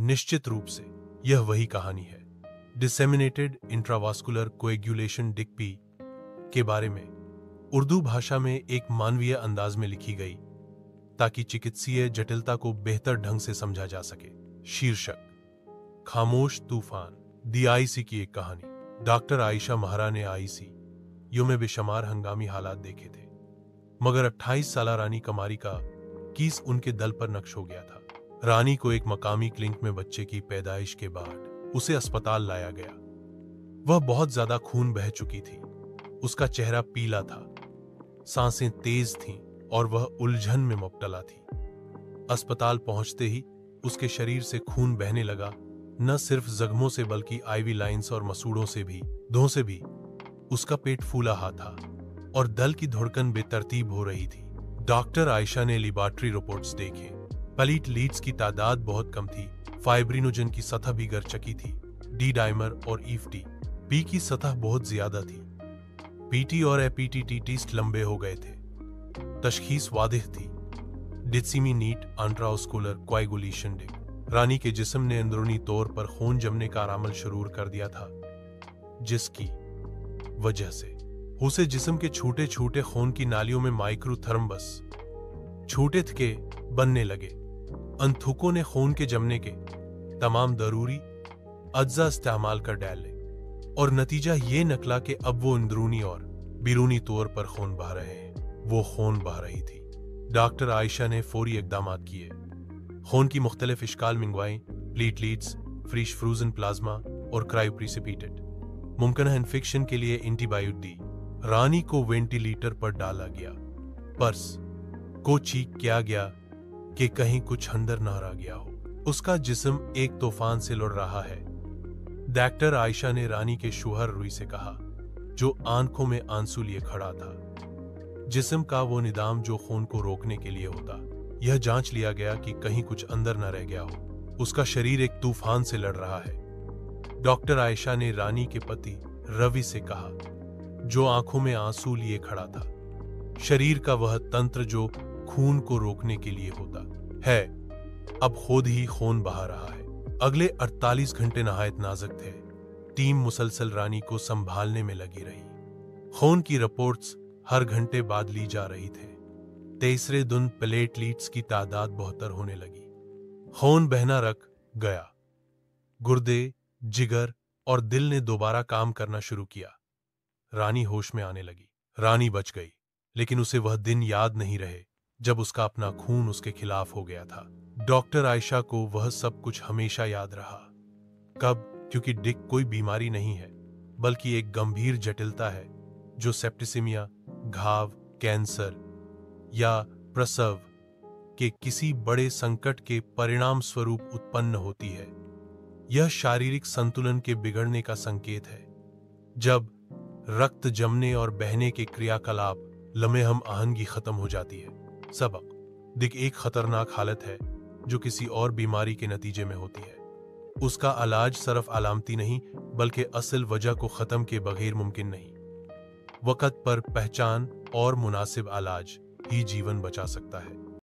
निश्चित रूप से यह वही कहानी है। डिसेमिनेटेड इंट्रावास्कुलर कोएगुलेशन डिकपी के बारे में उर्दू भाषा में एक मानवीय अंदाज में लिखी गई ताकि चिकित्सीय जटिलता को बेहतर ढंग से समझा जा सके। शीर्षक: खामोश तूफान, दी आईसी की एक कहानी। डॉक्टर आयशा महरा ने आईसीयू में बेशुमार हंगामी हालात देखे थे, मगर 28 साला रानी कमारी का कीस उनके दल पर नक्श हो गया था। रानी को एक मकामी क्लिनिक में बच्चे की पैदाइश के बाद उसे अस्पताल लाया गया। वह बहुत ज्यादा खून बह चुकी थी, उसका चेहरा पीला था, सांसें तेज थीं और वह उलझन में मुब्तला थी। अस्पताल पहुंचते ही उसके शरीर से खून बहने लगा, न सिर्फ जख्मों से बल्कि आईवी लाइंस और मसूड़ों से भी, धों से भी। उसका पेट फूला हा था और दिल की धड़कन बेतरतीब हो रही थी। डॉक्टर आयशा ने लेबोरेटरी रिपोर्ट्स देखे। प्लेट लीड्स की तादाद बहुत कम थी, फाइब्रिनोजन की सतह भी गिर चुकी थी, डी डाइमर और ईएफटी पी की सतह बहुत ज्यादा थी, पीटी और एपीटीटी टेस्ट लंबे हो गए थे, तशखीस वादिह थी, डिसमिनेट इंट्रावास्कुलर कोएगुलेशन डिक। रानी के जिस्म ने अंदरूनी तौर पर खून जमने का अमल शुरू कर दिया था, जिसकी वजह से उसे जिस्म के छोटे छोटे खून की नालियों में माइक्रोथर्म्बस, छोटे थके बनने लगे। अंथुकों ने खून के जमने के तमाम जरूरी अज्जा इस्तेमाल कर डाले और नतीजा ये निकला कि अब वो अंदरूनी और बैरूनी तौर पर खून बहा रहे हैं। वो खून बहा रही थी। डॉक्टर आयशा ने फौरी इकदाम किए, खून की मुख्तलिफ इश्काल मंगवाई, प्लेटलेट्स, फ्रीश फ्रोजन प्लाज्मा और क्रायोप्रेसिपिटेट। मुमकिन इन्फेक्शन के लिए एंटीबायोटिक दी। रानी को वेंटिलेटर पर डाला गया। पर्स को चीक किया गया कि कहीं कुछ अंदर ना रह गया हो। उसका जिस्म एक तूफान से लड़ रहा है। डॉक्टर आयशा ने रानी के शौहर रुई से कहा, जो आंखों में आंसू लिए खड़ा था। जिस्म का वो निदाम जो खून को रोकने के लिए होता, यह जांच लिया गया कि कहीं कुछ अंदर न रह गया हो। उसका शरीर एक तूफान से लड़ रहा है। डॉक्टर आयशा ने रानी के पति रवि से कहा, जो आंखों में आंसू लिए खड़ा था, शरीर का वह तंत्र जो खून को रोकने के लिए होता है, अब खुद ही खून बहा रहा है। अगले 48 घंटे नहायत नाजुक थे। टीम मुसलसल रानी को संभालने में लगी रही। खून की रिपोर्ट्स हर घंटे बाद ली जा रही थे। तीसरे दिन प्लेटलेट्स की तादाद 72 होने लगी। खून बहना रुक गया। गुर्दे, जिगर और दिल ने दोबारा काम करना शुरू किया। रानी होश में आने लगी। रानी बच गई, लेकिन उसे वह दिन याद नहीं रहे जब उसका अपना खून उसके खिलाफ हो गया था। डॉक्टर आयशा को वह सब कुछ हमेशा याद रहा। कब? क्योंकि डिक कोई बीमारी नहीं है, बल्कि एक गंभीर जटिलता है जो सेप्टिसिमिया, घाव, कैंसर या प्रसव के किसी बड़े संकट के परिणाम स्वरूप उत्पन्न होती है। यह शारीरिक संतुलन के बिगड़ने का संकेत है। जब रक्त जमने और बहने के क्रियाकलाप लम्हे-हम आहंगी खत्म हो जाती है। सबक: डिक एक खतरनाक हालत है जो किसी और बीमारी के नतीजे में होती है। उसका इलाज सिर्फ अलामती नहीं, बल्कि असल वजह को खत्म के बगैर मुमकिन नहीं। वक्त पर पहचान और मुनासिब इलाज ही जीवन बचा सकता है।